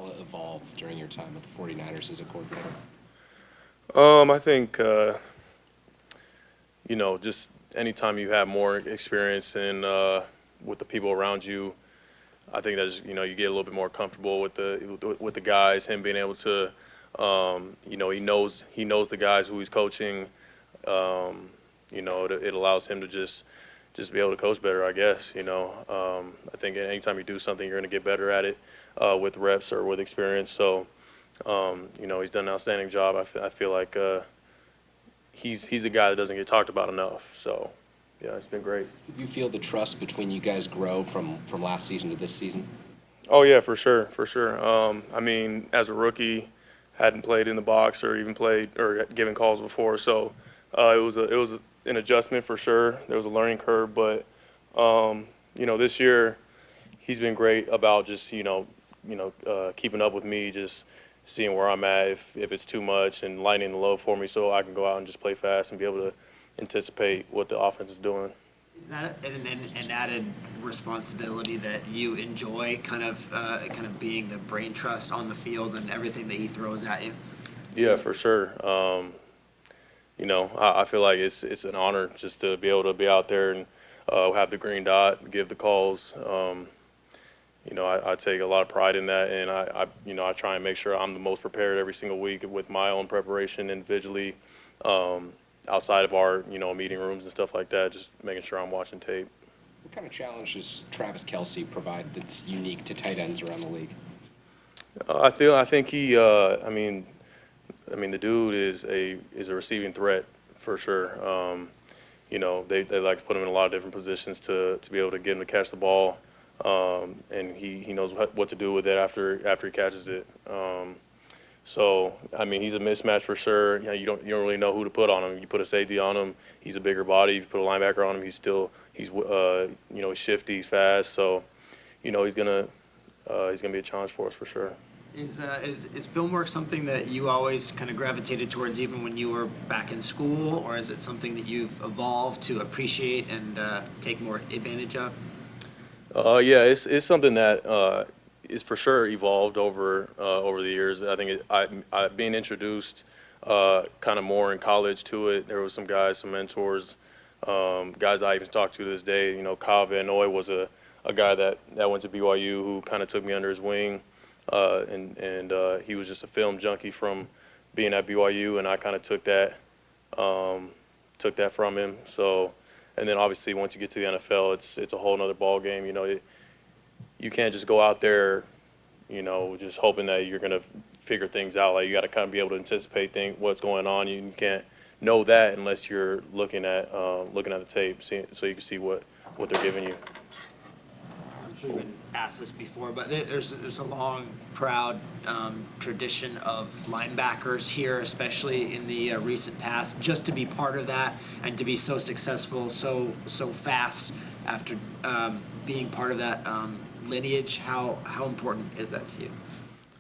it evolved during your time with the 49ers as a coordinator? I think just anytime you have more experience in with the people around you, I think that you get a little bit more comfortable with the guys. Him being able to, he knows the guys who he's coaching. It allows him to just be able to coach better, I guess. I think anytime you do something, you're going to get better at it with reps or with experience. So, he's done an outstanding job. I feel like he's a guy that doesn't get talked about enough. So, yeah, it's been great. Do you feel the trust between you guys grow from last season to this season? Oh yeah, for sure, for sure. I mean, as a rookie, hadn't played in the box or even played or given calls before, so it was an adjustment for sure. There was a learning curve, but this year he's been great about just keeping up with me, just seeing where I'm at, if it's too much, and lightening the load for me so I can go out and just play fast and be able to anticipate what the offense is doing. Is that an added responsibility that you enjoy, kind of being the brain trust on the field and everything that he throws at you? Yeah, for sure. I feel like it's an honor just to be able to be out there and have the green dot, give the calls. I take a lot of pride in that, and I try and make sure I'm the most prepared every single week with my own preparation individually, outside of our meeting rooms and stuff like that. Just making sure I'm watching tape. What kind of challenge does Travis Kelce provide that's unique to tight ends around the league? I think he. The dude is a receiving threat for sure. They like to put him in a lot of different positions to be able to get him to catch the ball. And he knows what to do with it after he catches it. He's a mismatch for sure. You don't really know who to put on him. You put a safety on him, he's a bigger body. You put a linebacker on him, he's shifty, he's fast. So, he's gonna be a challenge for us for sure. Is film work something that you always kind of gravitated towards, even when you were back in school, or is it something that you've evolved to appreciate and take more advantage of? Yeah, it's something that is for sure evolved over the years. I think I being introduced kind of more in college to it. There was some guys, some mentors, guys I even talk to this day. Kyle Van Noy was a guy that went to BYU who kind of took me under his wing, and he was just a film junkie from being at BYU, and I kind of took that from him. So. And then obviously once you get to the NFL, it's a whole nother ball game. You can't just go out there, just hoping that you're gonna figure things out. Like, you got to kind of be able to anticipate what's going on. You can't know that unless you're looking at the tape, so you can see what they're giving you. I'm sure you've been asked this before, but there's a long, proud tradition of linebackers here, especially in the recent past. Just to be part of that and to be so successful, so fast after being part of that lineage, how important is that to you?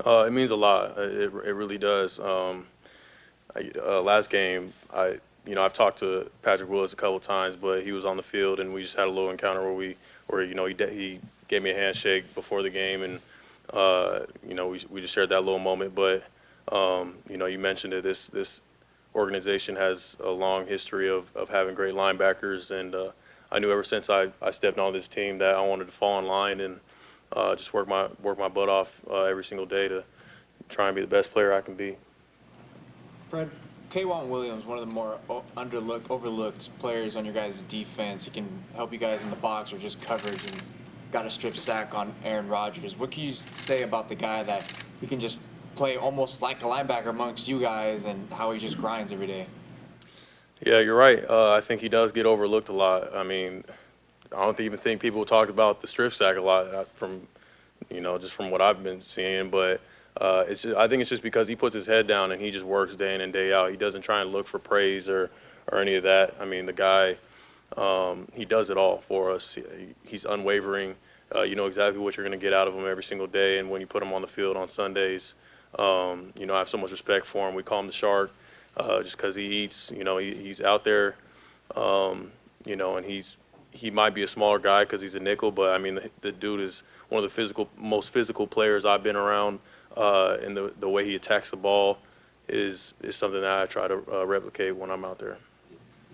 It means a lot. It really does. Last game, I've talked to Patrick Willis a couple times, but he was on the field and we just had a little encounter where he gave me a handshake before the game, and we just shared that little moment. But you mentioned it. This organization has a long history of having great linebackers, and I knew ever since I stepped on this team that I wanted to fall in line and just work my butt off every single day to try and be the best player I can be. Fred, K'Wan Williams, one of the more overlooked players on your guys' defense. He can help you guys in the box or just coverage, and got a strip sack on Aaron Rodgers. What can you say about the guy that he can just play almost like a linebacker amongst you guys, and how he just grinds every day? Yeah, you're right. I think he does get overlooked a lot. I mean, I don't even think people talk about the strip sack a lot from what I've been seeing. But I think it's just because he puts his head down and he just works day in and day out. He doesn't try and look for praise or any of that. I mean, the guy, he does it all for us. He's unwavering. You know exactly what you're going to get out of him every single day. And when you put him on the field on Sundays, I have so much respect for him. We call him the Shark just because he eats. He's out there, and he might be a smaller guy because he's a nickel, but I mean the dude is one of the most physical players I've been around and the way he attacks the ball is something that I try to replicate when I'm out there.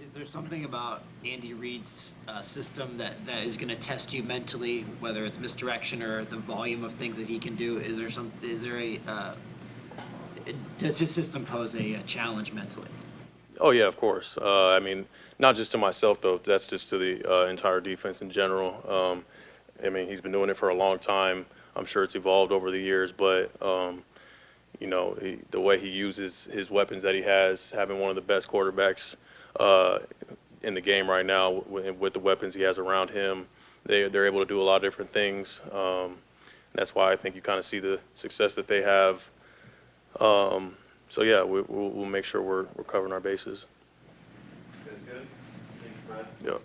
Is there something about Andy Reid's system that is going to test you mentally, whether it's misdirection or the volume of things that he can do? Does his system pose a challenge mentally? Oh yeah, of course. I mean, not just to myself though. That's just to the entire defense in general. I mean, he's been doing it for a long time. I'm sure it's evolved over the years, but you know, the way he uses his weapons that he has, having one of the best quarterbacks in the game right now with the weapons he has around him, they're able to do a lot of different things. That's why I think you kind of see the success that they have. So yeah, we'll make sure we're covering our bases. That's good. Thank you, Fred. Yeah.